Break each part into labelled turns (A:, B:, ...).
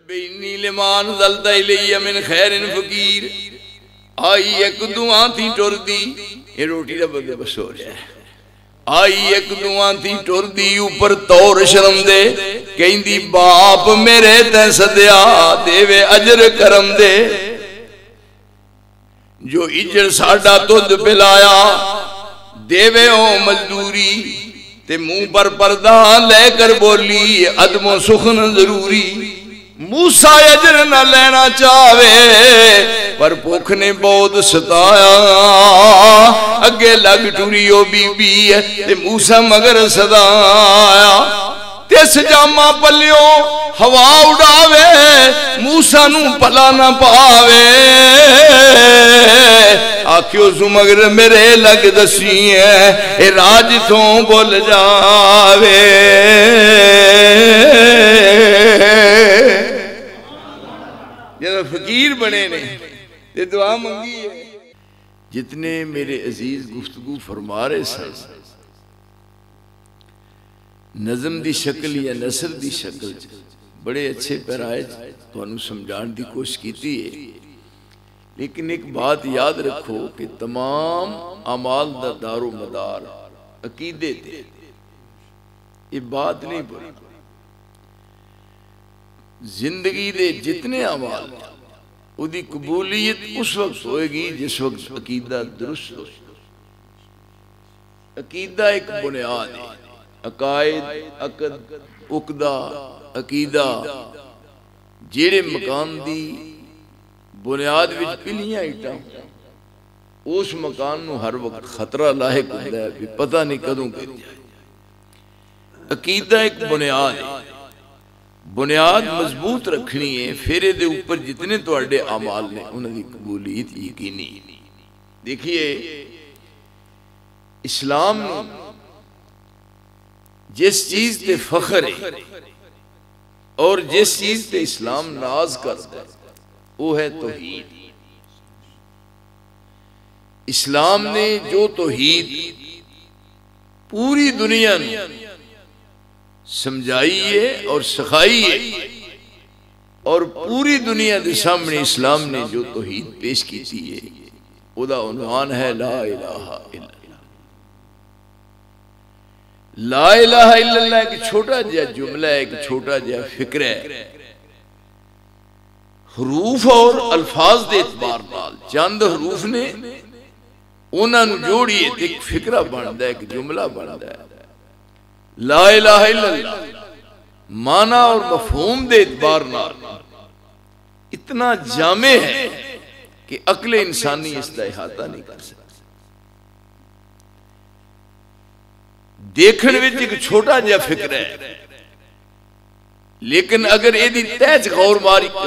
A: بینی لمان ذلت الی من خیر فقیر آئی ایک دعا تھی ٹور دی یہ روٹی رب دے بس ہو جائے آئی ایک دعا تھی ٹور دی اوپر طور شرم دے کہیں دی باپ میرے تے صدیا دے وے اجر کرم دے جو اجر ساڑا تود پلایا دے وے او مزدوری تے منہ پر پردہ لے کر بولی عدم و سخن ضروری موسیٰ اجر نہ لینا چاہوے پر بھوک نے بہت ستایا اگے لگ ٹوریو بی بی تے موسیٰ مگر صدایا تیس جامع پلیو ہوا اڑاوے موسیٰ نو پلا نہ پاوے آکھیو سو مگر میرے لگ دسی ہے اے راج تھوں بول جاوے جب فقیر بنے نے یہ دعا منگی ہے جتنے میرے عزیز گفتگو فرما رہے سن نظم دی شکل یا نثر دی شکل بڑے اچھے پیرائے تو انہوں سمجھان دی کوشش کیتی ہے لیکن ایک بات یاد رکھو کہ تمام اعمال دا دار و مدار عقیدے تھے یہ بات نہیں پڑی زندگی دے جتنے اعمال وہ دی قبولیت اس وقت ہوئے گی جس وقت عقیدہ درست ہو عقیدہ ایک بنیاد ہے عقائد عقد عقدہ عقیدہ جیڑے مکان دی بنیاد وچ پلیاں اٹھا اس مکان نو ہر وقت خطرہ لاحق ہوتا ہے پتہ نہیں کدوں گر جائے عقیدہ ایک بنیاد ہے بنیاد مضبوط رکھنی ہے پھر دے اوپر جتنے تواڈے اعمال نے انہاں دی قبولیت یقینی دیکھیے اسلام جس چیز تے فخر ہے اور جس چیز تے اسلام ناز کرتا ہے وہ ہے توحید اسلام نے جو توحید پوری دنیا نے سمجھائی ہے اور سکھائی ہے اور پوری دنیا دے سامنے اسلام نے جو توحید پیش کی تھی ہے وہ دا عنوان ہے لا الہ الا اللہ لا الہ الا اللہ ایک چھوٹا جا جملہ ہے ایک چھوٹا جا فکر ہے حروف اور الفاظ دے اعتبار نال چند حروف نے انہاں نوں جوڑیے ایک فکرہ بندا ہے ایک جملہ بندا ہے لا الہ الا اللہ معنی اور مفہوم دے اعتبار نال اتنا جامع ہے کہ عقل انسانی اس کا احاطہ نہیں کر سکتا دیکھن وچ ایک چھوٹا جہا فکر ہے لیکن اگر یہ تہج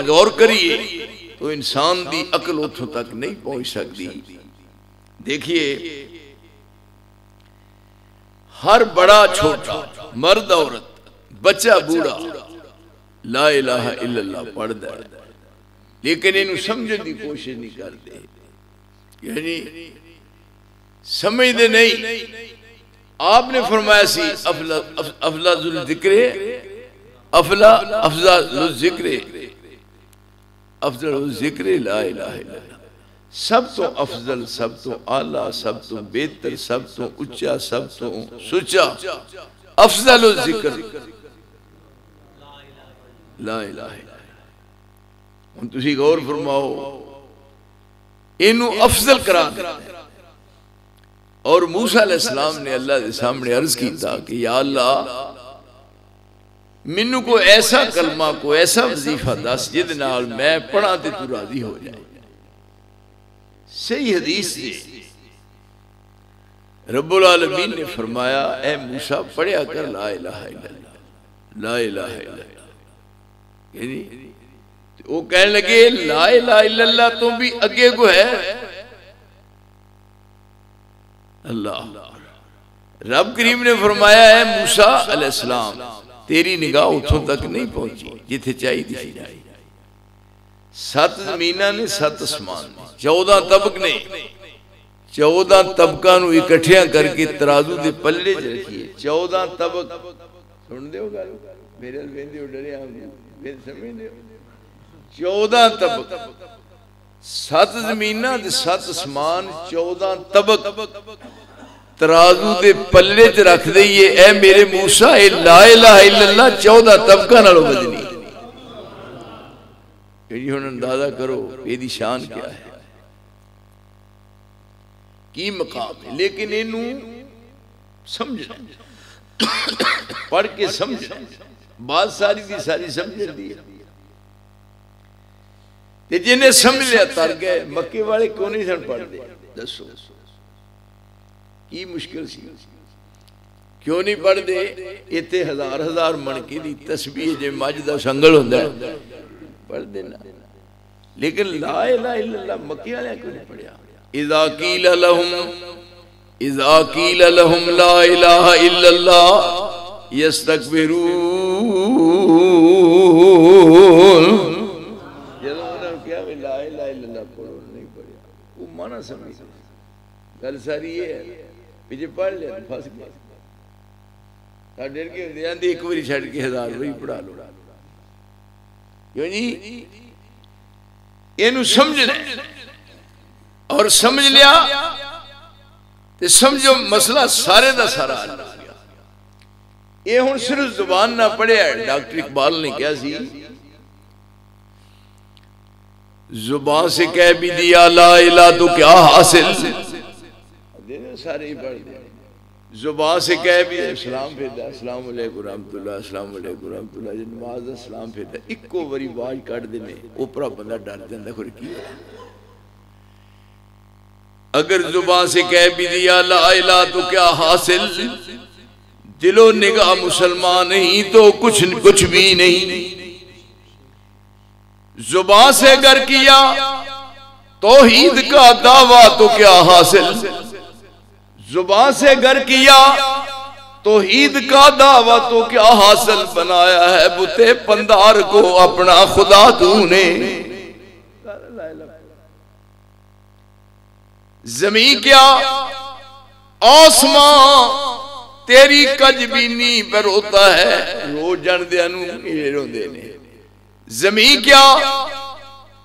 A: غور کریے تو انسان دی عقل اتھوں تک نہیں پہنچ سکتی دیکھیے ہر بڑا چھوٹا مرد عورت بچہ بوڑھا لا الہ الا اللہ پڑھتا ہے لیکن انہوں سمجھنے کی کوشش نہیں کرتے یعنی سمجھتے نہیں آپ نے فرمایا سی افضل الذکر افضل الذکر لا الہ الا اللہ سب تو افضل سب تو اعلیٰ سب تو بہتر سب تو اچھا سب تو سچا افضل الذکر لا الہ الا اللہ تسی غور فرماؤ انہوں افضل قرار دیتا ہے اور موسیٰ علیہ السلام نے اللہ کے سامنے عرض کی تھا کہ یا اللہ منو کو ایسا کلمہ کو ایسا وظیفہ دس جد نال میں پڑھا تے تو راضی ہو جائے صحیح حدیث سے رب العالمین نے فرمایا اے موسیٰ پڑھیا کر لا الہ الا اللہ لا الہ الا اللہ یعنی وہ کہنے لگے لا الہ الا اللہ تو بھی اگے کو ہے اللہ رب کریم نے فرمایا ہے موسیٰ علیہ السلام تیری نگاہ اتھوں تک نہیں پہنچی جتھے چاہی دی جائے 7 زمینہ نے 7 اسمان نے 14 طبق نے 14 طبقہ نو اکٹھیاں کر کے ترازو دے پلے رکھیے 14 طبق سن دے ہو گا میرے الوین دے ڈرے 14 طبق 7 زمیناں تے 7 اسمان 14 طبق ترازو دے پلے چ رکھ دئیے اے میرے موسیٰ اے لا الہ الا اللہ 14 طبقہ نالوں وزنی یہ ہن اندازہ کرو یہ دی شان کیا ہے کی مقام ہے لیکن انہوں سمجھنا پڑھ کے سمجھنا بات ساری دی ساری سمجھ دی تے جنہیں سمجھ لیا تر گئے مکے والے کیوں نہیں سن پڑھ دے دسو کی مشکل سی کیوں نہیں پڑھ دے اتے ہزار منکی دی تسبیح جے ماجدہ سنگل ہوندہ ہے پڑھ دینا لیکن لا الہ الا اللہ مکے والے کیوں نہیں پڑھیا اذا قیل لهم لا الہ الا اللہ یستکبرون جب انہوں نے کیا لا الہ الا اللہ پڑھو نہیں پڑھیا وہ مانا سمجھ گل ساری یہ ہے پیچھے پڑھ لیا پھنس گیا ڈر کے دیاں دی ایک باری چھڑ کے 1000 وہی پڑھا لو کیوں جی یہ سمجھنا اور سمجھ لیا تو سمجھو مسئلہ سارے دا سارا حل ہو گیا یہ ہن صرف زبان نہ پڑھے ہے ڈاکٹر اقبال نے کیا سی زبان سے کہہ بھی دیا لا الہ تو کیا حاصل دینے سارے ہی پڑھ دیں زبان سے کہہ بھی اسلام پھر دا السلام علیکم رحمت اللہ السلام علیکم رحمت اللہ جن نماز دا اسلام پھر دا ایک کو بری باج کٹ دینے اوپرا بندہ ڈر دیندہ خور کی اگر زبان سے کہہ بھی دیا لا الہ تو کیا حاصل دل و نگاہ مسلمان نہیں تو کچھ بھی نہیں زبان سے اگر کیا توحید کا دعویٰ تو کیا حاصل زبان سے گر کیا توحید کا دعویٰ تو کیا حاصل بنایا ہے بتے پندار کو اپنا خدا تو نے زمین کیا آسمان تیری کجبینی پر ہوتا ہے رو جن دے انو یہ رو دینے زمین کیا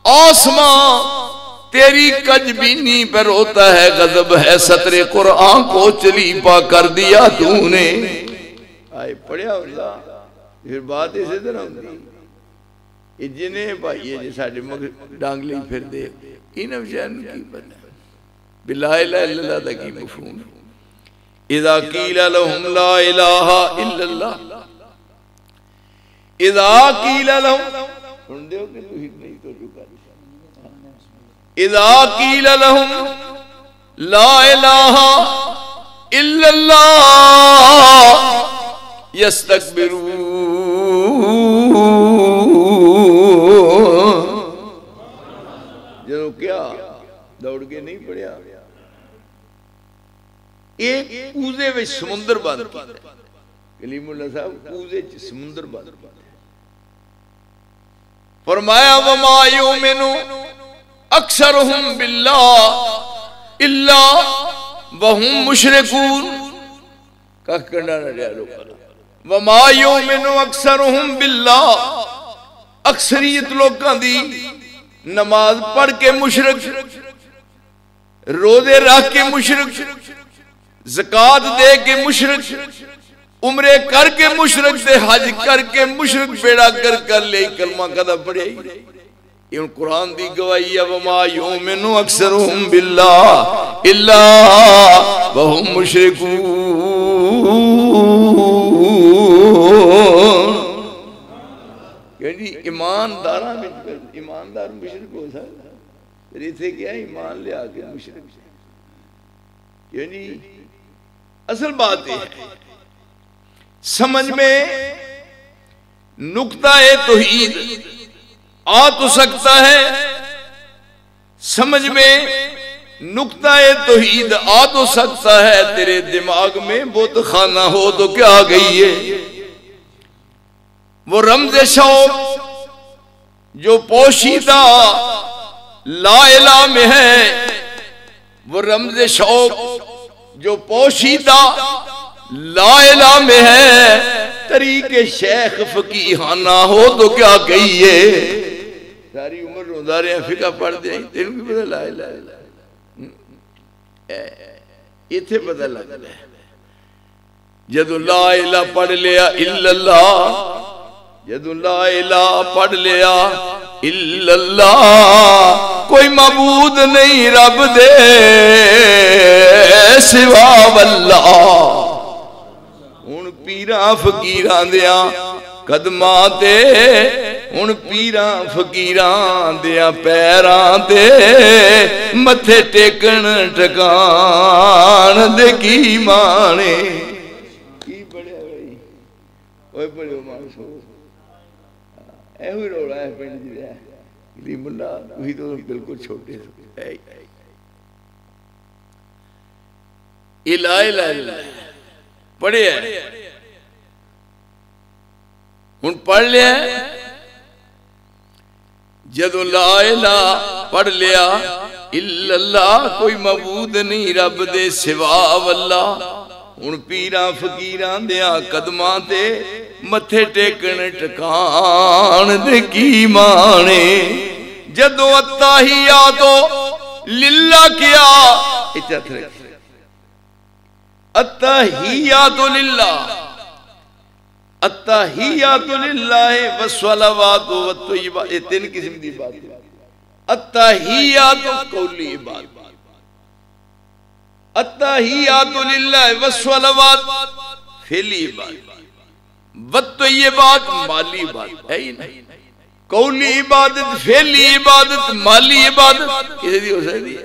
A: آسمان تیری کجبینی پر ہوتا ہے غضب ہے سطر قرآن کو چلی پا کر دیا تو نے آئے پڑھیا اللہ پھر بات اسے طرح ہوتی یہ جنہیں بھائیے جیسا ڈانگ لی پھر دے ان افشان کی بنا بلا الہ الا اللہ دا کی مفہوم اذا قیل لهم لا الہ الا اللہ اذا قیل لهم سن دیو کہ توحید نہیں تو چکا اذا قیل لهم لا الہ الا اللہ یستکبرون جنہوں کیا دوڑ کے نہیں پڑیا ایک اوزے وچ سمندر بند کی کلیم اللہ صاحب اوزے وچ سمندر بند فرمایا وما یؤمن اکثرهم باللہ الا وهم مشرکون کہ کرنا نہ لیا لوگ وما یؤمن اکثرهم باللہ اکثریت لوگاں دی نماز پڑھ کے مشرک روزے رکھ کے مشرک زکات دے کے مشرک عمرے کر کے مشرک دے حج کر کے مشرک بیڑا کر لے کلمہ قدہ پڑھے یہ قرآن دی گواہی ہے وما یؤمن اکثرهم باللہ الا وهم مشرکون یعنی ایماندار مشرک ہو سکتا پھر اسے کیا ایمان لے آگے مشرک یعنی اصل بات ہے سمجھ میں نقطہ توحید آ تو سکتا ہے سمجھ میں نقطہ توحید آ تو سکتا ہے تیرے دماغ میں بت خانہ ہو تو کیا گئی ہے وہ رمز شوق جو پوشیدہ لا الہ میں ہے وہ رمز شوق جو پوشیدہ لا الہ میں ہے طریق شیخ فقیہانہ ہو تو کیا کہیے. ساری عمر روندہ رہے ہیں فقہ پڑھ دیں تینوں کی پتہ لا الہ الا اللہ اتھے پتہ لگ رہا ہے. جدو لا الہ پڑھ لیا الا اللہ, جدو لا الہ پڑھ لیا الا اللہ, کوئی معبود نہیں رب دے سوا واللہ. ہن پیراں فقیراں دیاں قدماں تے, ہن پیراں فقیراں دیاں پیراں تے متھے ٹیکن ٹکان دے کی مانے. کی بڑھیا بھائی اوے بڑھو مانسو اے ہوئی روڑا ہے پینڈ جی رہا ہے لی ملا وہی تو بالکل چھوٹے سے الہ الہ الہ پڑھے ہیں ان پڑھ لیا جدو لا الہ پڑھ لیا الا اللہ, کوئی معبود نہیں رب دے سوا واللہ. ان پیراں فقیراں دیاں قدماں تے متھے ٹیکن ٹکان دے کی مانے. جدو التحیاتو للہ کیا التحیاتو للہ, التحیاتو للہ والصلوات والطیبات, یہ تین قسم دی بات ہے. التحیاتو قولی عبادت, التحیاتو للہ والصلوات فعلی عبادت, والطیبات مالی عبادت ہے ہی نہیں. قولی عبادت, فعلی عبادت, مالی عبادت کسی دی ہو سکتی ہے.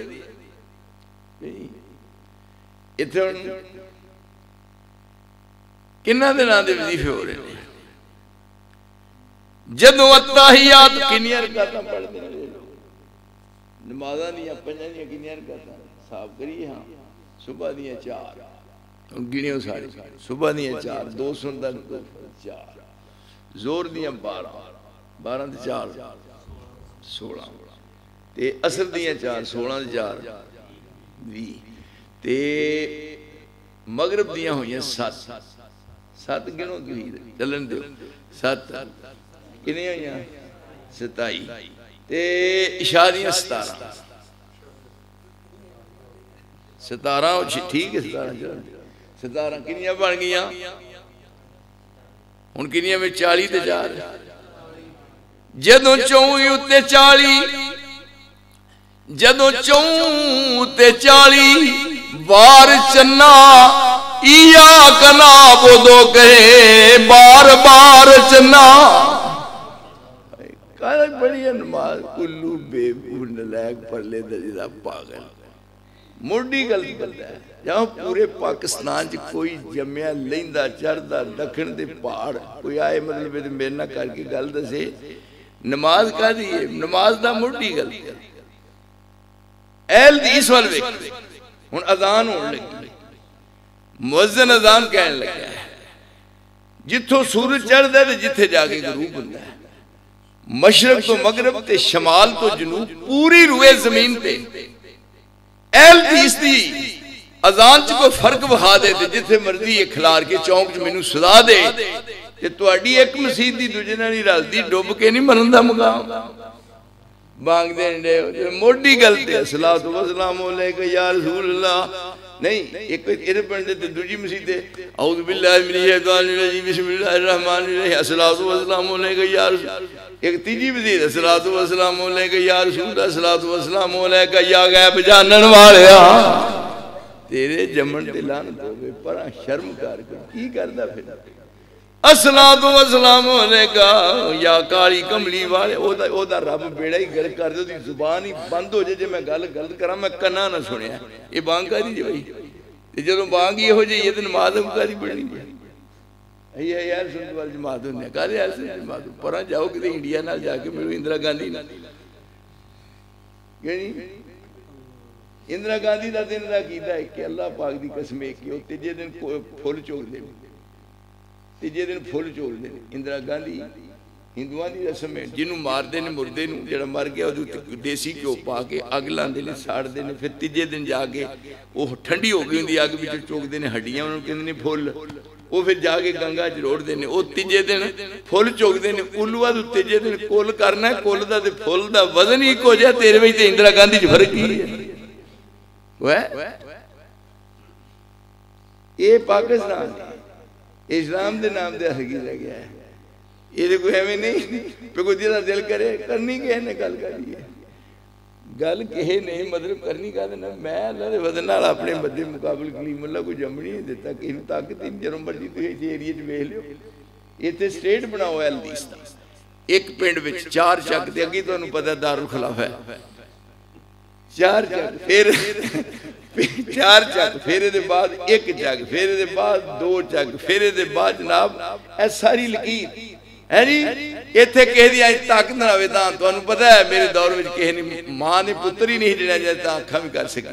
A: اتھے کنہ دینا دے وظیفے ہو رہے ہیں. جدو التحیات کنیاں رکعتاں پڑھ دیں نمازاں دیاں پنجاں دیاں کنیاں رکعتاں صاحب کریے. ہاں صبح دیاں 4 گنیوں ساری, صبح دیاں 4 2 سنتاں 4, زور دیاں 12 تے 4 16 تے عصر دیاں 4 16 تے 4 20 تے مغرب دیاں ہوئیں 7 گنوں کی چلن دیو 7 کنی ہوئیں 27 تے عشاء دیاں 17 ٹھیک ہے 17 کنیاں بن گیاں. ان کنیاں میں 40 تے 4 جدوں چوئی اتے 40, جدوں چوئی اتے 40 بار چنا ایاک نعبدو کہے بار بار چنا. کہا بڑی نماز کلو بے نلائق پر لے دجدہ پاگل مردی غلط کرتا ہے. جہاں پورے پاکستان جی کوئی جمعہ لیندہ چردہ دکھن دے پہاڑ کوئی آئے مطلب ہے میرے نہ کر کے غلط سے نماز کا دیئے نماز دا مردی غلط کرتا ہے. اہل دیس والوے ان اذان ہونے لگی, مؤذن اذان کہنے لگا ہے جتھوں سورج چڑھ دے تو جتھے جاگے غروب ہوتا ہے. مشرق تو مغرب تے شمال تو جنوب پوری روئے زمین تے اہل دیس دی اذان چ کوئی فرق بخا دے تے جتھے مرضی یہ کھلار کے چونک چ مینوں سزا دے کہ تواڈی ایک مسجد دی دوجے نال نہیں رلدی ڈوب کے نہیں مرن دا مقام بانگ دین دے موڈی غلط ہے. صلاۃ و سلام علیکہ یا رسول اللہ نہیں ایک ادھر پڑھتے تے دوجی مسجد ہے اعوذ باللہ من الشیطان الرجیم بسم اللہ الرحمن الرحیم الصلاۃ و سلام علیکہ یا رسول. ایک تیجی مسجد الصلاۃ و سلام علیکہ یا رسول اللہ الصلاۃ و سلام علیکہ یا غیب جانن والیا. تیرے جمن تے لعنت ہوے پرا شرم کر کی کردا پھر الصلاۃ و سلام علیکہ یا کالی کملی والے او دا رب بیڑا ہی گل کر دے دی زبان ہی بند ہو جائے جے میں گل غلط کراں میں کنا نہ سنیا. یہ بانگ کری جی بھائی تے جدوں بانگ یہ ہو جائے یہ تے نماز کری پڑھنی ہے. یہ یار سنت وال جماعت ہوندے کہے یار سنت جماعت پراں جاؤ کہ انڈیا نال جا کے ملو اندرا گاندھی نال یعنی اندرا گاندھی دا دن دا کیتا ہے کہ اللہ پاک دی قسم ہے کہ تیجے دن پھول چول دے تیجے دن پھول چول دے. اندرا گاندھی ہندوان دی رسم ہے جنہوں مار دے نے مردے نوں جڑا مر گیا او دیسی کیوں پا کے اگ لاندے نے ساڑ دے نے پھر تیجے دن جا کے وہ ٹھنڈی ہو گئی ہوندی اگ وچ چوک دے نے ہڈیاں انہوں کہندے نے پھول وہ پھر جا کے گنگا چروڑ دینے وہ تیجے دن پھول چوک دینے الوا تو تیجے دن کول کرنا ہے کول دا تے پھول دا وزن ہی کو جائے تیرے وہی تے اندرا گاندھی جو فرق کی ہے یہ پاکستان اسلام دے نام دے حقی رہ گیا ہے یہ دے کوئی ہمیں نہیں پہ کوئی دیتا دل کرے کرنی کہنے گل کریے گل کہے نہیں مطلب کرنی کہا دینا میں اللہ دے وزنال اپنے مدد مقابل کلیم اللہ کو جمعی نہیں دیتا کہ انہوں طاقت ان جرم بڑی تو یہ ایریے جو بے لیو یہ تے سٹیٹ بنا ہوا ہے الدیستان ایک پینڈ بچ 4 چک دے اگی تو انہوں پتہ دارالخلاف ہے 4 چک پھر 4 چک پھیرے دے بعد 1 چک پھیرے دے بعد 2 چک پھیرے دے بعد جناب اے ساری لکیر ہے جی یہ تھے کہہ دیا طاقت نہ ہوئے تاں تو انہوں پتہ ہے میرے دور میں کہہ نہیں ماں نے پتر ہی نہیں دینا جائے تاں کھا بھی کر سکا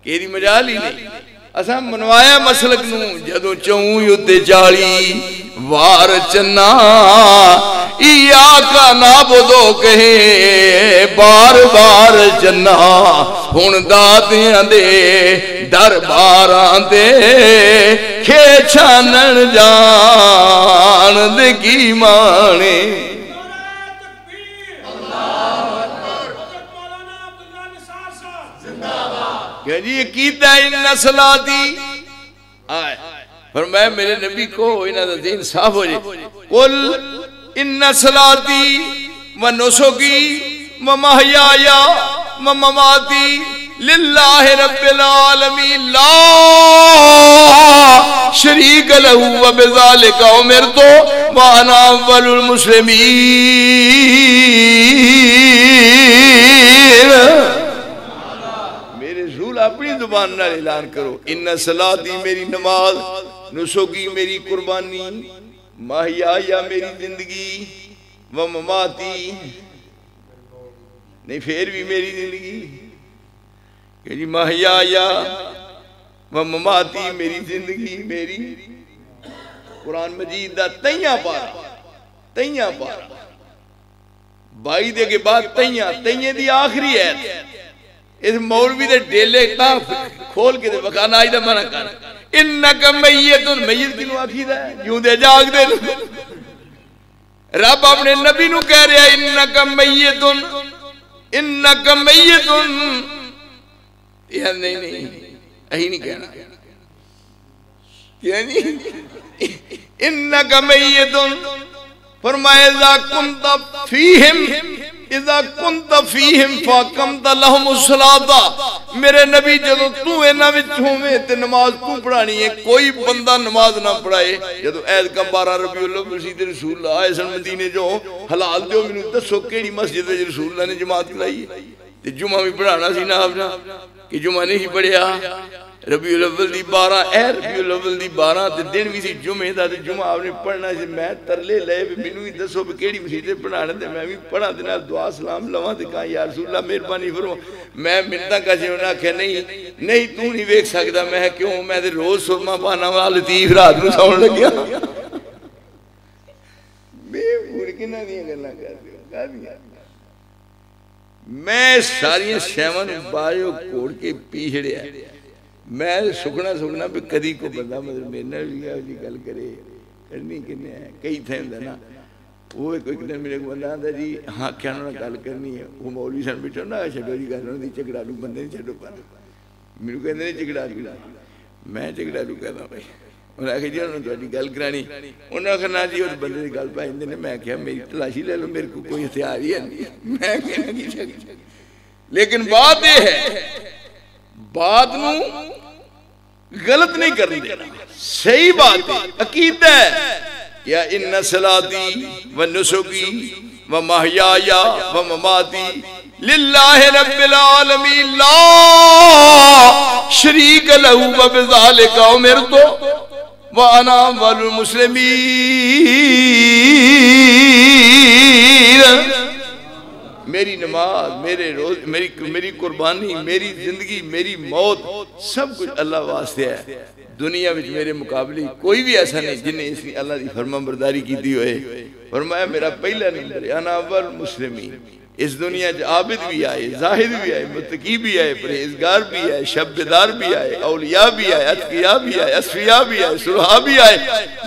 A: کہہ دی مجال ہی نہیں اساں منوایا مسلک نو جدو چون یوتے جاڑی وار چنا یا کا نابدو کہے بار بار چنا ہون داتیاں دے درباراں دے کھے چھانن جان دے کی مانے کہ جی یہ کیتا ہے ان نسلاتی آئے فرمایا میرے نبی کو انہاں دا دین صاف ہو جائے قل ان صلاتی و نسکی و محیایا و مماتی للہ رب العالمین لا شریک لہو و بذالک امرتو و انا اول المسلمین میرے رسول اپنی زبان نہ اعلان کرو ان صلاتی میری نماز نسکی میری قربانی محیا میری زندگی و مماتی نہیں پھر بھی میری زندگی کہ جی محیا و مماتی میری زندگی میری قرآن مجید دا تیاں پارا 22 دے کے بعد تیاں دی آخری ہے اس مولوی دے ڈیلے کام کھول کے دے وقانا آئی دا منع کر انکا میتن میت کنو آخید ہے یوں دے جاگ دے رب اپنے نبی نو کہہ رہا انکا میتن یہ نہیں اہی نہیں کہنا یعنی انکا میتن فرمائے اذا کنت فیہم فاقمت لہم الصلاة میرے نبی جدو تو اینا وچھوں میں تے نماز تو پڑھانی ہے کوئی بندہ نماز نہ پڑھائے جدو عید کا 12 ربیع اللہ مسجد رسول اللہ آئے سن مدینے جو حلال دیو منو دسو کیڑی مسجد رسول اللہ نے جماعت کلائی ہے تے جمعہ بھی پڑھانا سی نا اپنا کہ جمعہ نہیں پڑھیا ربیع الاول دی 12 ربیع الاول دی 12 تے دن بھی سی جمعہ دا تے جمعہ آپ نے پڑھنا سی میں ترلے لے منو ہی دسو بھی کیڑی مسجدیں پڑھانا تے میں بھی پڑھا دینا دعا سلام لواں تے کہا یا رسول اللہ مہربانی فرمو میں منتاں کا جیونا کہ نہیں تو نہیں ویکھ سکدا میں کیوں میں تے روز سرما پانا والا لطیف رات نو ساؤن لگیا بے پورکنا دیا گلا کر دیا میں ساری شیون بایو کوڑ کے پیچھڑے ہیں میں سکھنا پہ کدی کو بندہ مطلب میرے لیا جی گل کرے کرنی کنے ہے کئی تھے اندر نا وہ ایک دن میرے کو بندہ آتا جی ہاں کیا انہوں نے گل کرنی ہے وہ مولوی سن بیٹھو نا چھڑو جی گل انہوں نے چکڑا لو بندے نہیں چھڑو پانا میرے کو اندر نہیں چکڑا لو میں چکڑا لو کہتا ہوں بھائی انہوں نے کہا جی انہوں نے گل کرانی انہوں نے کہا جی اور بندے نے گل پائیں دے میں کہا میری تلاشی لے لو میرے کو کوئی ہتھیار ہی نہیں میں کہنا کی چکڑا لیکن بات یہ ہے بات نو غلط نہیں کرنی دینا صحیح بات ہے عقیدہ ہے یا ان صلاتی و نسکی و محیایا و مماتی للہ رب العالمین لا شریک لہو و بذالک امرتو و انا اول المسلمین میری نماز میرے روز میری قربانی میری زندگی میری موت سب کچھ اللہ واسطے ہے دنیا میں میرے مقابلے کوئی بھی ایسا نہیں جن نے اس اللہ دی فرما برداری کی دی ہوئے فرمایا میرا پہلا نمبر ہے انا اول مسلمین اس دنیا عابد بھی آئے، زاہد بھی آئے، متقی بھی آئے، پرہیزگار بھی آئے، شب بیدار بھی آئے، اولیاء بھی آئے، اتقیاء بھی آئے، اصفیاء بھی آئے، صلحاء بھی آئے،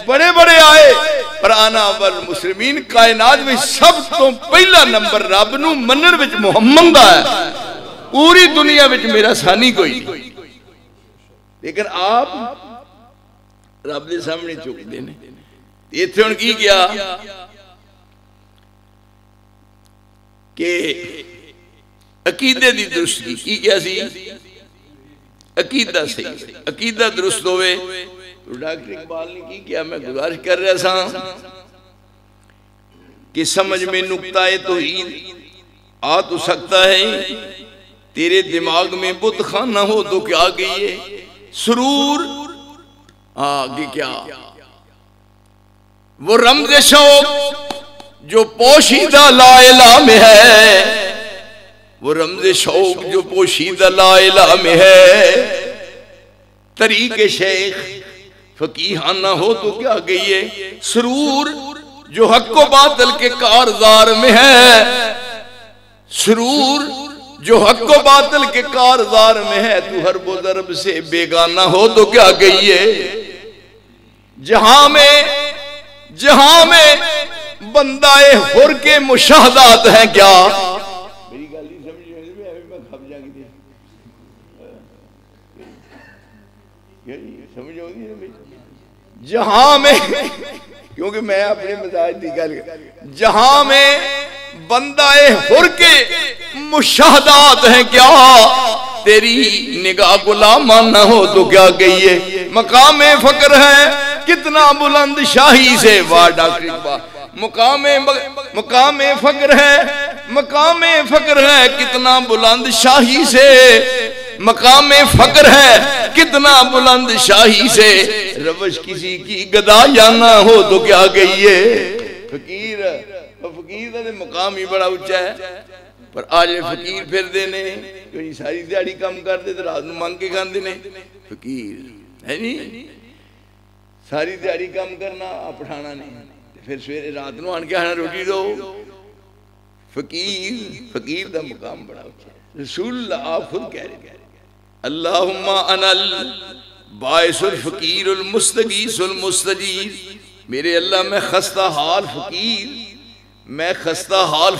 A: بڑے بڑے آئے، پر آنا اول مسلمین کائنات میں سب تو پہلا نمبر رب نو منن وچ محمد ہے، پوری دنیا وچ میرا ثانی کوئی نہیں۔ لیکن آپ رب دے سامنے چک دینے، ایتھے ہن کی کیا کہ عقیدے دی درستی کی کیا سی؟ عقیدہ صحیح، عقیدہ درست ہوئے تو ڈاکٹر اقبال نے کی کیا؟ میں گزارش کر رہا تھا کہ سمجھ میں نکتہ توحید آ تو سکتا ہے، تیرے دماغ میں بت خانہ ہو تو کیا گئی ہے سرور، آگے کیا وہ رمز شوق جو پوشیدہ لا الہ میں ہے، وہ رمز شوق جو پوشیدہ لا الہ میں ہے، طریق شیخ فقیہانہ ہو تو کیا گئی ہے سرور جو حق و باطل کے کارزار میں ہے، سرور جو حق و باطل کے کارزار میں ہے، تو ہر و ضرب سے بیگانہ ہو تو کیا گئی ہے جہاں میں بندہ حر کے مشاہدات ہیں کیا؟ میری گل نہیں سمجھ میں کھپ جا گی سمجھ ہوگی جہاں میں، کیونکہ میں اپنے مزاج کی گل جہاں میں بندہ حر کے مشاہدات ہیں کیا، تیری نگاہ غلامانہ ہو تو کیا گئی ہے مقام فقر ہے کتنا بلند شاہی سے، واہ ڈاکٹر اقبال، مقام فقر ہے کتنا بلند شاہی سے، مقام فقر ہے کتنا بلند شاہی سے، روش کسی کی گدا یا نہ ہو تو کیا گئی ہے فقیر کا مقام ہی بڑا اونچا ہے، پر آج فقیر پھر دینے جو ساری دیہڑی کام کرتے تو رات مانگ کے کھاندے نے، فقیر ہے نہیں ساری دیہڑی کام کرنا پٹھانا نہیں، پھر سویرے رات نو آن کے آنا روٹی دو، فقیر دا مقام بڑا اونچا ہے۔ رسول اللہ آپ خود کہہ رہے اللہم انا الباعث الفقیر المستغیث المستجیر، میرے اللہ میں خستہ حال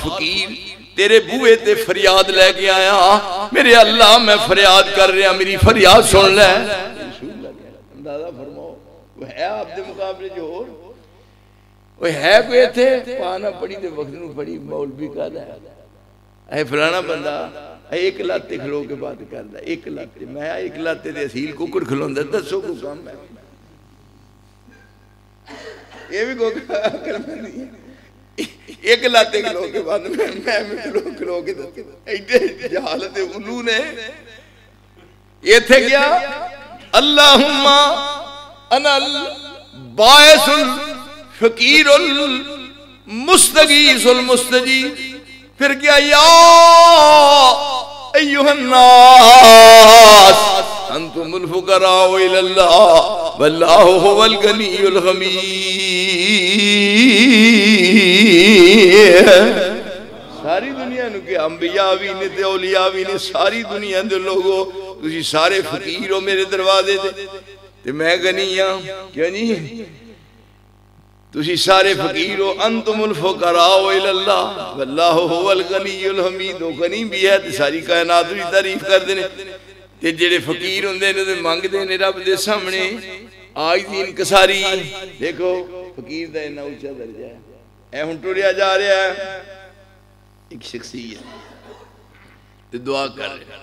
A: فقیر تیرے بوئے تے فریاد لے کے آیا، میرے اللہ میں فریاد کر رہا، میری فریاد سن لے۔ رسول اللہ اندازہ فرماؤ وہ ہے آپ دے مقابلے جو اور وہ ہے کوئی تھے پانا پڑی دے وقت نو پڑی مولوی کا دا اے فلانا بندہ ایک لاتے کھلو کے بات کردا، ایک لاتے میں ایک لاتے دے اصیل ککڑ کھلوندا، دسو کو کام ہے یہ بھی کو کرنا نہیں ہے، ایک لاتے کھلو کے بعد میں کھلو کے دستے ایڈے جہالت علو نے یہ تھے کیا اللہم انا الباعث الفقیر المستغیث المستجیر، پھر کیا یا ایوہ الناس انتم الفقراء الی اللہ واللہ هو الغنی الحمید، ساری دنیا نو کہ انبیاء بھی نے تے اولیاء بھی نے، ساری دنیا دے لوگوں تسی سارے فقیر ہو میرے دروازے دے تے میں غنی ہاں، کیوں نہیں تسی سارے فقیر ہو، انتم الفقراء الی اللہ واللہ هو الغنی الحمید، وہ غنی بھی ہے تے ساری کائنات دی تعریف کر دینے تے جڑے فقیر ہوندے نے تے منگ دے نے رب دے سامنے، آج دی انکساری دیکھو فقیر دا اتنا اونچا درجہ ہے، اے ہن ٹریا جا رہا ہے ایک شخصیت تے دعا کر رہا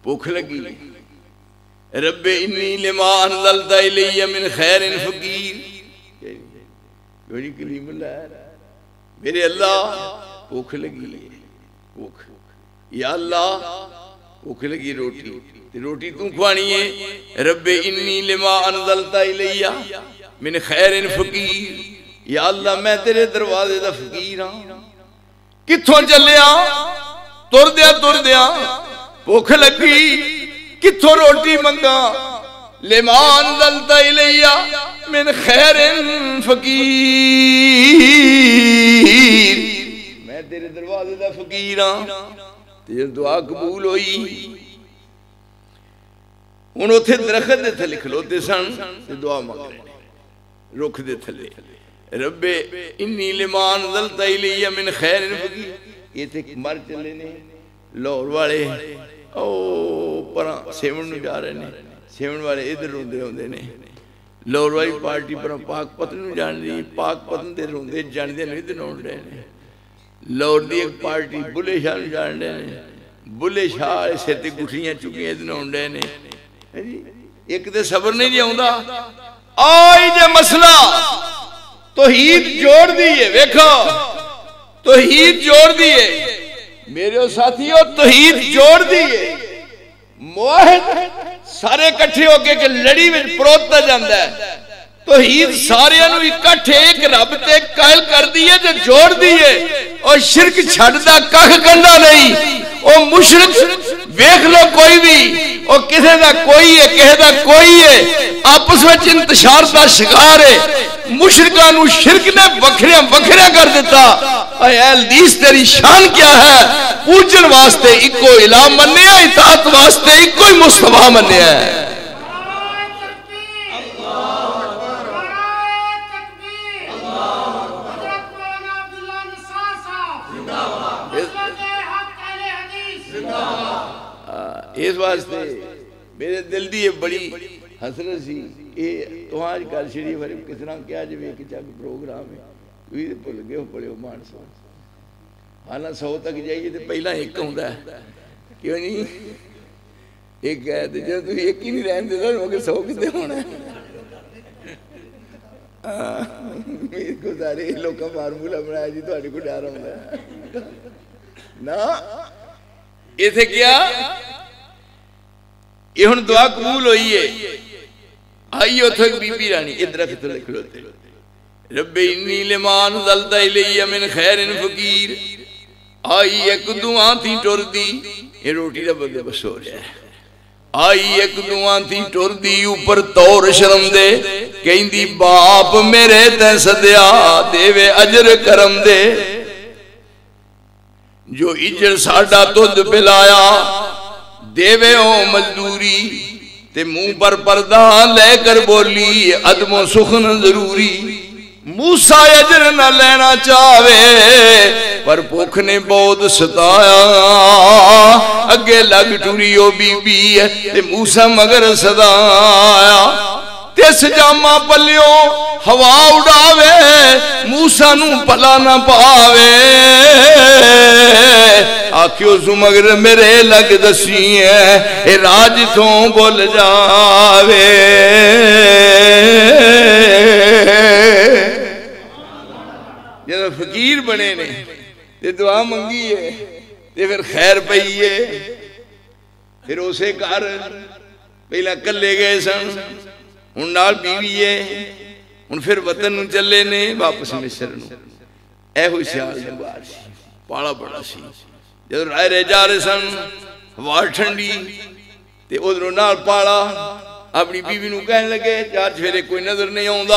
A: بھوک لگی رب انی لما انزلت الی من خیر فقیر، یعنی کلیم اللہ ہے میرے اللہ بھوک لگی ہے، یا اللہ بھوک لگی روٹی تو کھوانی ہے، رب انی لما انزلت الی من خیر فقیر، یا اللہ میں تیرے دروازے دا فقیر ہاں، کتھوں چلیا تر دیا بھوک لگی کتھوں روٹی منگا، لما انزلت الی من خیر فقیر، میں تیرے دروازے دا فقیر ہاں تے دعا قبول ہوئی ہن اوتھے درخت دے تھلے کھلوتے سن تے دعا مانگ رہے رخ دے تھلے رب انی لما انزلت الی من خیر فقیر یہ تے مر چلے نے لاہور والے او پراں سیون نو جا رہے نے سیون والے ادھر روندے ہوندے نے لاہور والی پارٹی پراں پاک پتن نو جان دی پاک پتن دے روندے جان دے نہیں تے نون رہے نے لاہور دی ایک پارٹی بلے شاہ نو جان دے نے بلے شاہ سر تے گٹھیاں چکیاں تے نون رہے نے ایک تے صبر نہیں جی آوندا آئی جے مسئلہ توحید جوڑ دیئے ویکھو توحید جوڑ دیئے میرے ساتھیوں توحید جوڑ دیئے موحد سارے کٹھے ہو کے لڑی میں پروتا جاندہ ہے توحید سارے انہوں اکٹھے ایک رب تے قائل کر دیئے جو جوڑ دیئے اور شرک چھڑتا کخ گنڈا نہیں او مشرک ویکھ لو کوئی بھی او کسے دا کوئی ہے کسے دا کوئی ہے آپس میں انتشار دا شکار ہے مشرکانو شرک نے وکھریاں کر دیتا اے حدیث تیری شان کیا ہے پوجن واسطے ایکو الہ منیا اطاعت واسطے ایکو ہی مصطفیٰ منیا ہے اس واسطے میرے دل دی بڑی حسرت سی تو آج کل شریف حریف کس طرح کیا جو ایک چاک پروگرام ہے وہی پل گئے ہو پڑے ہو مان سو حالا 100 تک جائیے تو پہلا ایک ہوندہ ہے کیوں نہیں ایک کہا ہے جب تو ایک ہی نہیں رہن دیتا مگر 100 کتے ہونا ہے میرے کو سارے لوگ کا فارمولہ بنایا جی تو آنے کو ڈارا ہوندہ ہے نا یہ تھے کیا یہ ہن دعا قبول ہوئی ہے آئیو تھک بی بی رانی ادرکت لکھ لوتے رب انی لما انزلت الی من خیر فقیر آئی ایک دعا تھی ٹور دی یہ روٹی دا بندے بس ہو رہا ہے آئی ایک دعا تھی ٹور دی اوپر طور شرم دے کہیں دی باپ میرے تے صدیا دے وے اجر کرم دے جو اجر ساڑا تود پلایا دیوے او مزدوری تے منہ پر پردہ لے کر بولی عدم و سخن ضروری موسیٰ اجر نہ لینا چاہوے پر بھوک نے بہت ستایا اگے لگ ٹوریو بی بی تے موسیٰ مگر صدایا تیس جامہ پلیوں ہوا اڑاوے موسیٰ نو پلا نہ پاوے آکھیو سو مگر میرے لگ دسی ہے اے راج تھوں بول جاوے جب فقیر بنے نے تے دعا منگی ہے تے پھر خیر پئی ہے پھر اسے کار پہلا کلے گئے سن ان نال بیوی ہے ان پھر وطن نو چلے نے واپس مصر نو اے ہوئی سیال نبار سی پاڑا بڑا سی جب رائے رہ جا رہے سن ہوا ٹھنڈی تے ادھروں نال پاڑا اپنی بیوی نو کہنے لگے چار چھوڑے کوئی نظر نہیں ہوندہ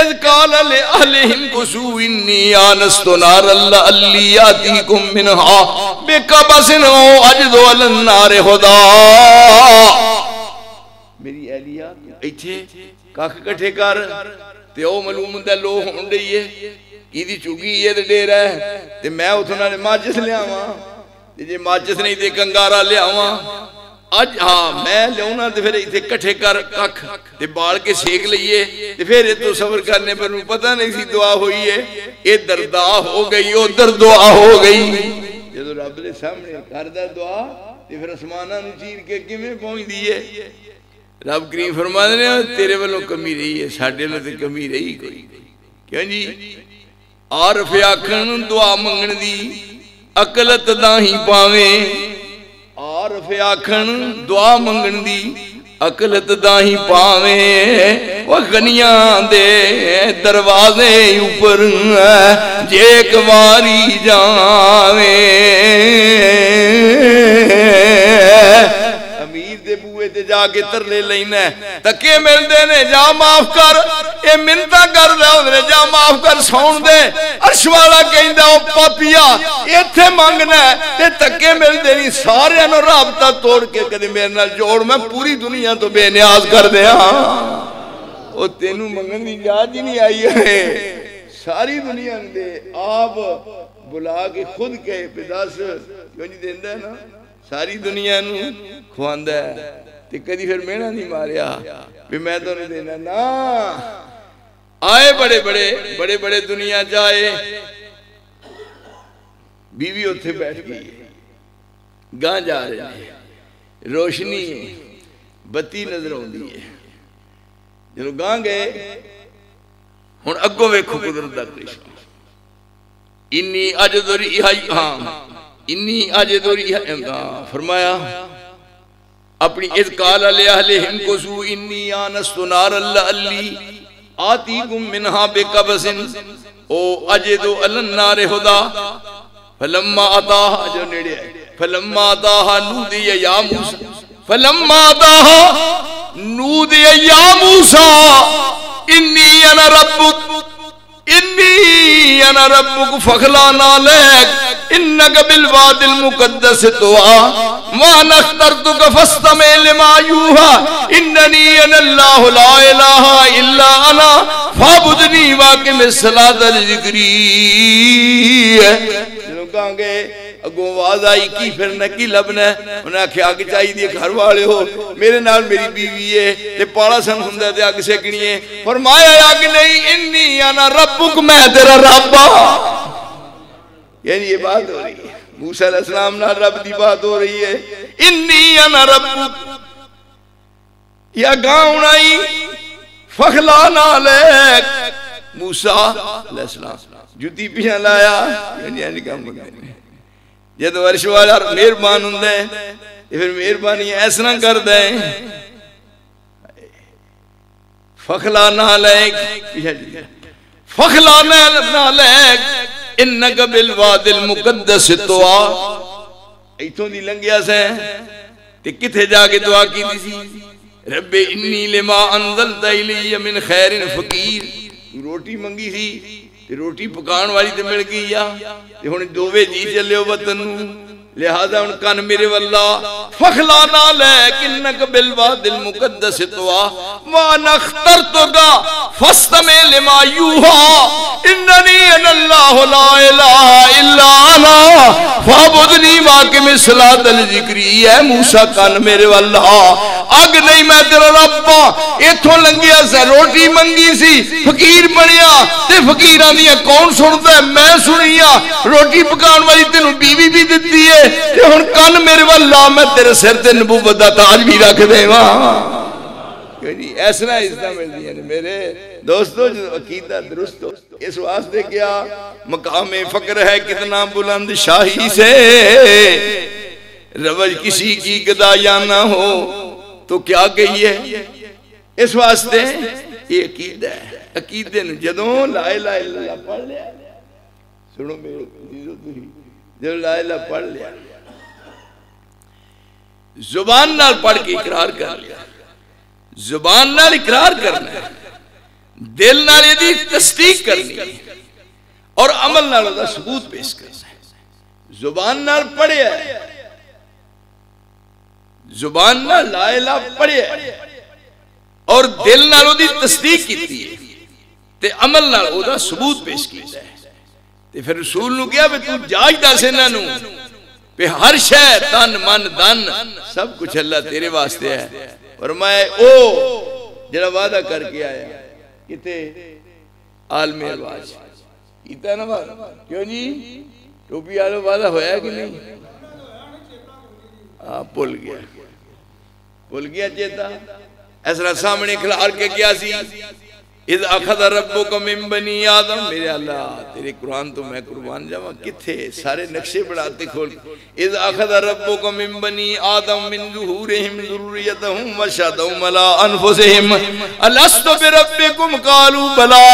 A: اذ قال لأہلہم کسو انی آنستو نار اللہ اللی آتیکم منہا بے قبسن او اجدو النار خدا میری اہلیہ ایتھے کاک کٹھے کر تے او معلوم دے لو ہون رہی ہے کی چوگی یہ دے دے رہا ہے تے میں اتنا نے ماچس لے آواں جے ماچس نہیں تے کنگارا لے آواں اج ہاں میں لیونا تے پھر ایتھے کٹھے کر کک تے بال کے سیک لئیے تے پھر یہ تو صبر کرنے پر پتہ نہیں سی دعا ہوئی ہے یہ دردہ ہو گئی او درد دعا ہو گئی یہ تو رب نے سامنے کردہ دعا تے پھر اسمانہ نے چیر کے کمیں پہنچ دیئے رب کریم فرما دے تیرے والوں کمی رہی ہے ساڑھے لوں تے کمی رہی کوئی کیوں جی عارف آکھن دعا منگن دی اقلت داہی پاویں عارف آکھن دعا منگن دی اقلت داہی پاویں وہ غنیاں دے دروازے اوپر جیک واری جاویں امیر دے بوئے تے جا کے ترلے لینا ہے تکے مل دینے جا معاف کر اے منتا کر دے ادھر جا معاف کر سون دے عرش والا کہیں دا او پاپیا ایتھے مانگنا ہے تے تکے مل دینی سارے انو رابطہ توڑ کے کدے میرے نال جوڑ میں پوری دنیا تو بے نیاز کر دے او تینوں منگن دی جاج ہی نہیں آئی ہے ساری دنیا دے آپ بلا کے خود کہے پیداس کیوں نہیں دیندہ ہے نا ساری دنیا نو کھواندہ ہے تے کدی پھر میں نہیں ماریا بھی میں تو نہیں دینا نا آئے بڑے بڑے دنیا جائے بیوی اتھے بیٹھ گئی گاں جا رہے ہیں روشنی بتی نظر ہوندی ہے جنہوں گاں گئے ہن اگوں ویکھو قدرت دا کرشمہ انی اجد ریحا فرمایا اپنی اذ قال لأہلہم کثوا انی آنست نارا لعلی آتیکم منہا بقبس او اجد علی النار ہدا فلما اتاہا جو نیڑے فلما اتاہا نودی یا موسیٰ فلما اتاہا نودی یا موسیٰ انی انا ربک فخلعن علیک انک بالوادی المقدس طوی وانا اخترتک فاستمع لما یوحی اننی انا اللہ لا الہ الا انا فاعبدنی واقم الصلاۃ لذکری لوگ کہاں گے اگوں آواز آئی کی پھر نکی لبنا ہے انہیں آکھے آگ چاہی دیئے گھر والے ہو میرے نال میری بیوی ہے تے پاڑا سن ہندہ تے آگ سیکنی ہے فرمایا آگ نہیں انی انا ربک میں تیرا ربا یعنی یہ بات ہو رہی ہے موسیٰ علیہ السلام نال رب دی بات ہو رہی ہے انی انا ربک یا گاؤں آئی فخلعن علیک موسیٰ علیہ السلام جوتی پیچھا لایا یعنی کام بگانے جد ورش والا مہربان ہوں دے پھر مہربانی ایسا کر دے فخلعن علیک فخلعن علیک انک بالوادی المقدس طوی ایتھوں دی لنگیا سے تے کتھے جا کے دعا کی دیسی رب انی لما انزلت الی من خیر فقیر روٹی منگی تھی روٹی پکان والی تے مل گئی ہن دووے جی چلے وطن لہذا ان کان میرے واللہ فخلعن علیک انک بالوادی المقدس طوی وانا اخترتک فاستمع لما یوحی اننی انا اللہ لا الہ الا انا فاعبدنی واقم الصلاۃ لذکری اے موسیٰ کان میرے واللہ اگ نہیں میں تیرا رب ایتھوں لنگیا سے روٹی منگی سی فقیر بنیا تے فقیران دیا کون سنتا ہے میں سنیا روٹی پکان والی تینوں بیوی بھی دیتی ہے تے ہن کان میرے واللہ میں تیرے سر تے نبوت دا تاج بھی رکھ دے ایسا عزتہ مل دیا میرے دوستو جو عقیدہ درست ہو اس واسطے کیا مقام فقر ہے کتنا بلند شاہی سے روج کسی کی گدا یا نہ ہو تو کیا کہیے اس واسطے یہ عقیدہ ہے عقیدے نے جدوں لا الہ الا اللہ پڑھ لیا سنو میرے جب لا الہ پڑھ لیا زبان نال پڑھ کے اقرار کر لیا زبان نال اقرار کرنا ہے دل نال یہ تصدیق کرنی ہے اور عمل نال دا ثبوت پیش کرنا ہے زبان نال پڑھے ہے زبان نال لا الہ پڑھے ہے اور دل نال دی تصدیق کیتی ہے تے عمل نال دا ثبوت پیش کیتا ہے تے پھر رسول نو کیا تو جاج دس انہاں نو پہ ہر شے تن من دن سب کچھ اللہ تیرے واسطے ہے فرمائے او جڑا وعدہ کر کے آیا کتے عالم ارواج کیتا نا وعدہ کیوں جی ٹوپی آلو وعدہ ہویا کہ نہیں پل گیا چیتا ایسا سامنے کھلار کے کیا سی اذ اخذ ربک من بنی آدم میرے اللہ تیرے قرآن تو میں قربان جاواں کتھے سارے نقشے بڑھاتے کھول اذ اخذ ربک من بنی آدم من ظہورہم ذریتہم وشہدہم علی انفسہم الست بربکم قالوا بلا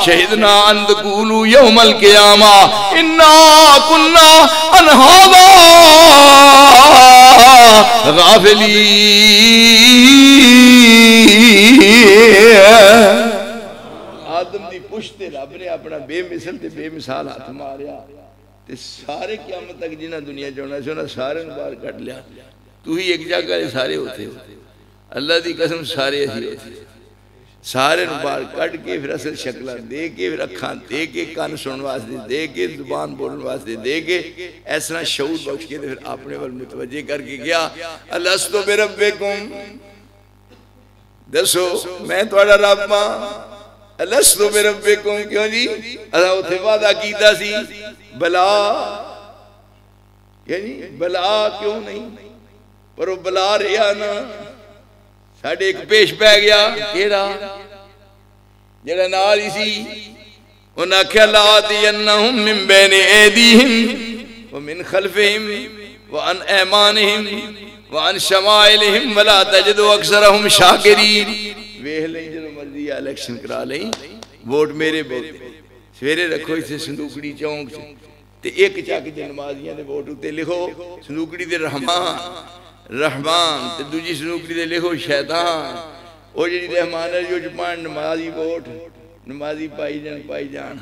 A: شہدنا ان تقولوا یوم القیامہ انا کنا عن ھذا غافلین بے مثل تے بے مثال ہاتھ ماریا تے سارے قیامت تک جنہ دنیا چاہنا سے انہاں سارے باہر کٹ لیا. تو ہی ایک جگہ سارے ہوتے اللہ دی قسم سارے اسی ہوتے سارے باہر کٹ کے پھر اصل شکلہ دے کے پھر اکھاں دے کے کان سنن واسطے دے کے زبان بولن واسطے دے کے ایسا شعور بخش کے پھر اپنے ول متوجہ کر کے گیا الستُ بربکم دسو میں تہاڈا رب ماں الستُ بربکم کیوں جی اساں اوتھے وعدہ کیتا سی بلا یعنی بلا کیوں نہیں پر وہ بلا رہا نا ساڑھے ایک پیش پہ گیا کیڑا جڑا نال اسی انہاں آکھیا لآتینہم من بین ایدیہم ومن خلفہم وعن ایمانہم وعن شمائلہم ولا تجد اکثرہم شاکرین ویہ لیں جنہوں مرضی الیکشن کرا لیں ووٹ میرے بولتے سویرے رکھو اسے صندوقڑی چونک سے تے ایک چاک دے نمازیاں دے ووٹ ہوتے لکھو صندوقڑی دے رحمان تے دوجی صندوقڑی دے لکھو شیطان او جی رحمان ہے جو جپان نمازی ووٹ نمازی پائی جان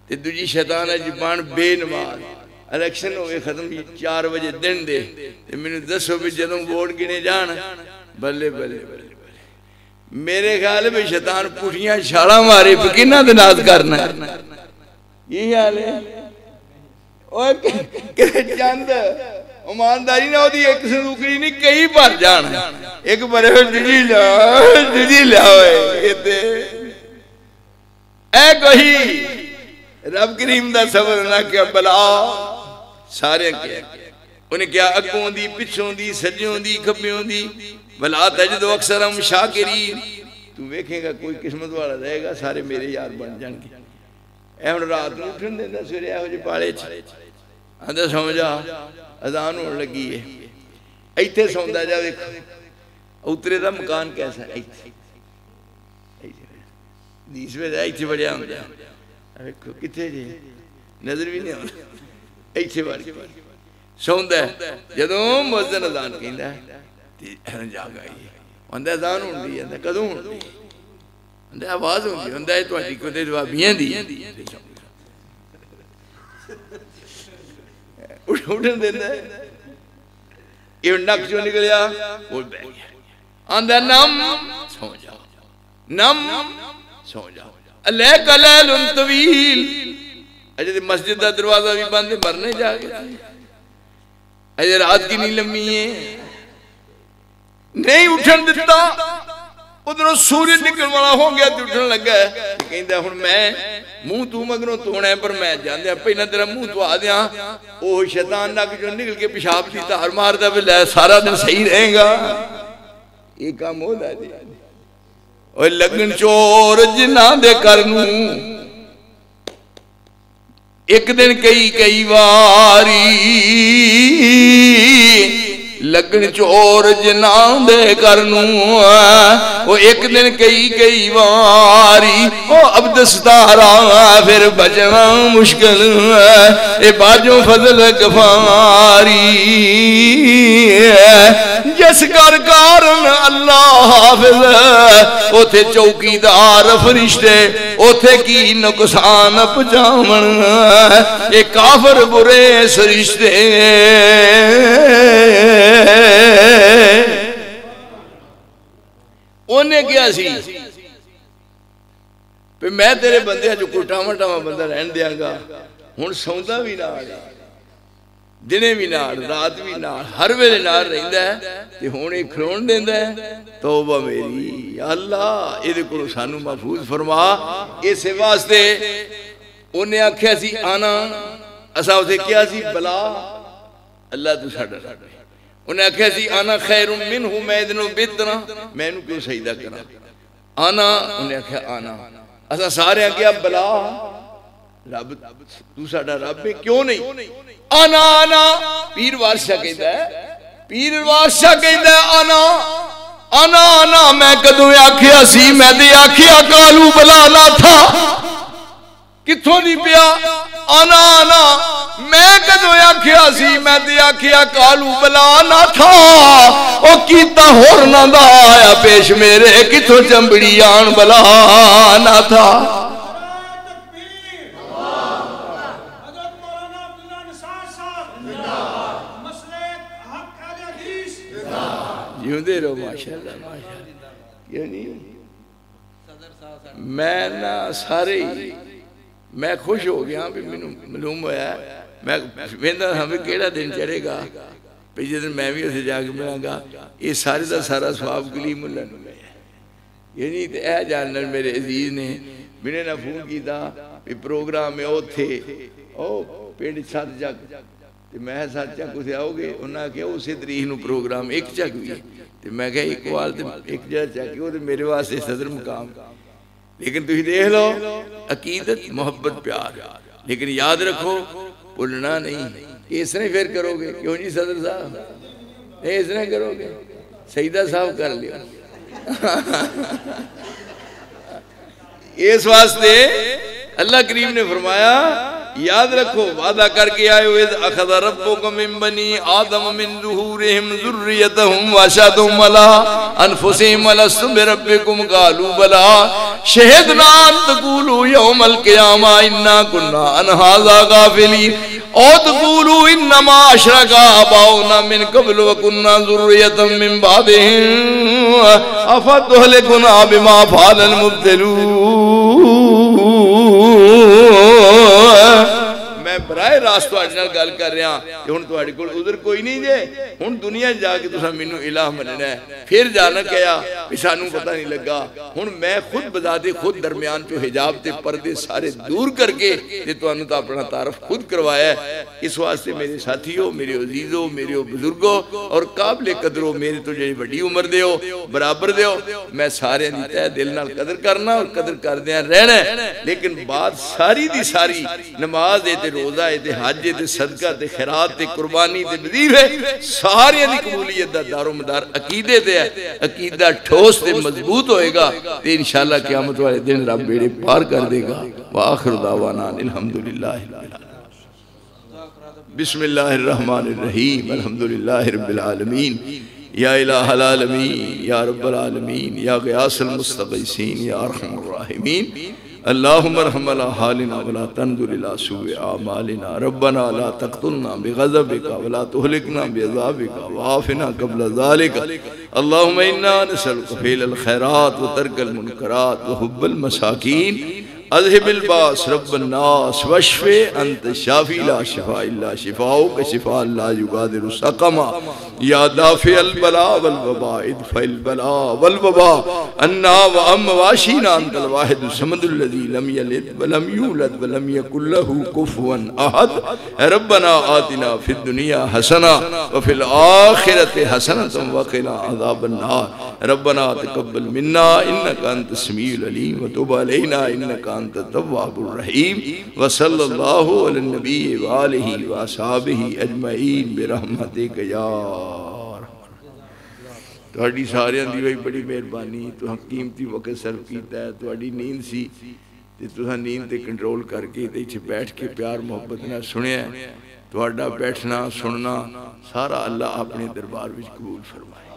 A: تے دوجی شیطان ہے جپان بے نماز الیکشن ہوئے ختم 4 بجے دن دے تے میں نے 10 بجے جدوں ووٹ گنے جان بلے بلے بلے میرے خیال میں شیطان پوٹھیاں چھاڑا مارے پہ کنہ دناز کرنا ہے یہی حال ہے اور چند امانداری نہ ہوتی ایک صندوقی نہیں کئی بار جانا ایک بارے جڑی لیا ہوئے اے کہی رب کریم دا صبر نہ کیا بلا سارے کیا انہیں کیا اکوں دی پچھوں دی سجوں دی کھپیوں دی بلا تجدو اکثرم شاکرین تو ویکھیں گا کوئی قسمت والا رہے گا سارے میرے یار بن جان گے اے ہن رات نوں اٹھن دیندا سویرے اہو جے پالے آندا سمجھا اذان ہون لگی ہے ایتھے سوندا جا ویکھ اترے دا مکان کیسا ہے دیس وچ ایتھے بڑیا ہوندا ویکھو کتے جی نظر بھی نہیں آوندا ایتھے بڑ سوندا جدوں مؤذن اذان کہندا ہے تے جاگ آئی آندا اذان ہوندی ہے کدوں ہوندی آندا آواز ہوندی آندا اے تہاڈی کوئی جوابیاں دی اٹھن دیندا ہے یہ نک جو نکلیا وہ بہ گیا آندا نم سو جا نم سو جا الیک لیل طویل اجے مسجد دا دروازہ بھی بند ہے مرنے جا گیا اجے رات کی نہیں لمبی ہے نہیں اٹھن دیتا ادھروں سورج نکل والا ہو گیا تو اٹھن لگا ہے کہندا ہن میں منہ تو مگروں توڑا ہے پر میں جاندیا پہلا تیرا منہ تو آ دیا او شیطان نک جو نکل کے پیشاب دی تار ماردا پہ لے سارا دن صحیح رہے گا یہ کام ہو دا دیا اوے لگن چور جنہاں دے کرنوں ایک دن کئی واری لگن چور جنہاں دے کرنوں وہ ایک دن کئی واری وہ اب دستارا پھر بچنا مشکل اے باجوں فضل گفاری جس کارن اللہ حافظ اوتھے چوکیدار فرشتے اوتھے کی نقصان پجامن اے کافر برے سرشتے انہیں کیا سی پہ میں تیرے بندے ہیں جو کوٹاما ٹاما بندہ رہن دیا گا ہون سوندا بھی نال دنے بھی نال رات بھی نال ہر ویلے نال رہندا ہے تے ہن اے کھلون دیندا ہے توبہ میری یا اللہ اے کو سانو محفوظ فرما اس واسطے انہیں آکھیا سی آنا اسا اسے کیا سی بلا اللہ تو ساڈا انہیں آکھیا سی آنا خیر منہ میں ادنو بتنا میں انہوں کیوں سجدہ کرا آنا انہیں آکھیا آنا اسا سارے آکھیا بلا رب تو ساڈا رب ہے کیوں نہیں آنا پیر وارشاہ کہتا ہے پیر وارشاہ کہتا ہے آنا میں کدوں آکھیا سی میں دے آکھیا کالو بلا نہ تھا کتھوں نہیں پیا آنا میں کدوں آکھیا سی میں دے آکھیا کالو بلا نہ تھا او کیتا ہور نہ دا آیا پیش میرے کتھوں چمبڑی آن بلا نہ تھا جیوندے رہو ماشاءاللہ ماشاءاللہ. کیوں نہیں میں نا سارے میں خوش ہو گیا بھی میں معلوم ہوا میں ویندہ ہمیں کیڑا دن چڑھے گا پہلے دن میں بھی اسے جا کے ملوں گا یہ سارے دا سارا ثواب کلیم اللہ نے میں یعنی اے جاننا میرے عزیز نے میں نے فون کی تھا پروگرام میں او تھے او پیڑ ساتھ جگ میں ساتھ چک اسے آؤ گے انہاں کہا اسی تاریخ نو پروگرام ایک چک بھی میں کہا ایک وال ایک جگہ چک وہ میرے واسطے صدر مقام لیکن تھی دیکھ لو عقیدت محبت پیار لیکن یاد رکھو بھولنا نہیں اس نے پھر کرو گے کیوں نہیں صدر صاحب نہیں اس نے کرو گے سیدہ صاحب کر لیا اس واسطے اللہ کریم نے فرمایا یاد رکھو وعدہ کر کے آئے وَإِذْ أَخَذَ رَبُّكَ مِن بَنِي آدَمَ مِن ظُهُورِهِمْ ذُرِّيَّتَهُمْ وَأَشْهَدَهُمْ عَلَىٰ أَنفُسِهِمْ أَلَسْتُ بِرَبِّكُمْ قَالُوا بَلَىٰ شَهِدْنَا أَن تَقُولُوا يَوْمَ الْقِيَامَةِ إِنَّا كُنَّا عَنْ هَٰذَا غَافِلِينَ أَوْ تَقُولُوا إِنَّمَا أَشْرَكَ آبَاؤُنَا مِن قَبْلُ وَكُنَّا ذُرِّيَّةً مِن بَعْدِهِمْ أَفَتُهْلِكُنَا بِمَا فَعَلَ الْمُبْطِلُونَ میں برائے راست آجنال گال کر رہا کہ ہن تمہاری کوئی عذر کوئی نہیں جے ہن دنیا جا کے تسا مینوں الہ مننا ہے پھر جانا کہیا سانوں پتہ نہیں لگا ہن میں خود بذات خود درمیان تو حجاب تے پردے سارے دور کر کے تے تانوں تا اپنا تعارف خود کروایا ہے اس واسطے میرے ساتھیوں میرے عزیزوں میرے بزرگوں اور قابل قدروں میرے تو جڑی بڑی عمر دے ہو برابر دے ہو میں سارے دی تے دل نال قدر کرنا اور قدر کردیاں رہنا ہے لیکن بات ساری دی ساری نماز تے روزہ تے حج تے صدقہ تے خیرات تے قربانی تے نذیر ہے سارے دی قبولیت دا دار و مدار عقیدے تے ہے عقیدہ ٹھوس تے مضبوط ہوئے گا تے انشاءاللہ قیامت والے دن رب بیڑے پار کر دے گا وآخر دعوانا الحمدللہ بسم اللہ الرحمن الرحیم الحمدللہ رب العالمین یا الہ العالمین یا رب العالمین یا غیاث المستغیثین یا ارحم الراحمین اللہم ارحم علی حالنا ولا تنظر الی سوء اعمالنا ربنا لا تقتلنا بغضبک ولا تہلکنا بعذابک وعافنا قبل ذلك اللہم انا نسألک فعل الخیرات وترک المنکرات وحب المساکین اذهب الباس رب الناس واشف انت الشافی لا شفاء الا شفاؤک شفاء لا یغادر سقما یا دافع البلاء والوباء ادفع البلاء والوباء انا وام واشینا انت الواحد الصمد الذي لم يلد ولم يولد ولم يكن له كفوا احد ربنا آتنا في الدنيا حسنة وفي الآخرة حسنة وقنا عذاب النار ربنا تقبل منا انك انت السميع العليم وتب علينا انك انت التواب الرحیم وصلی اللہ علی النبی وآلہ وآصحابہ اجمعین برحمتک یا تہاڈی ساریاں دی وہی بڑی مہربانی تو قیمتی وقت صرف کیتا ہے تہاڈی نیند سی تے تساں نیند تے کنٹرول کر کے تے ایتھے بیٹھ کے پیار محبت نال سنیا تہاڈا بیٹھنا سننا سارا اللہ اپنے دربار وچ قبول فرمائے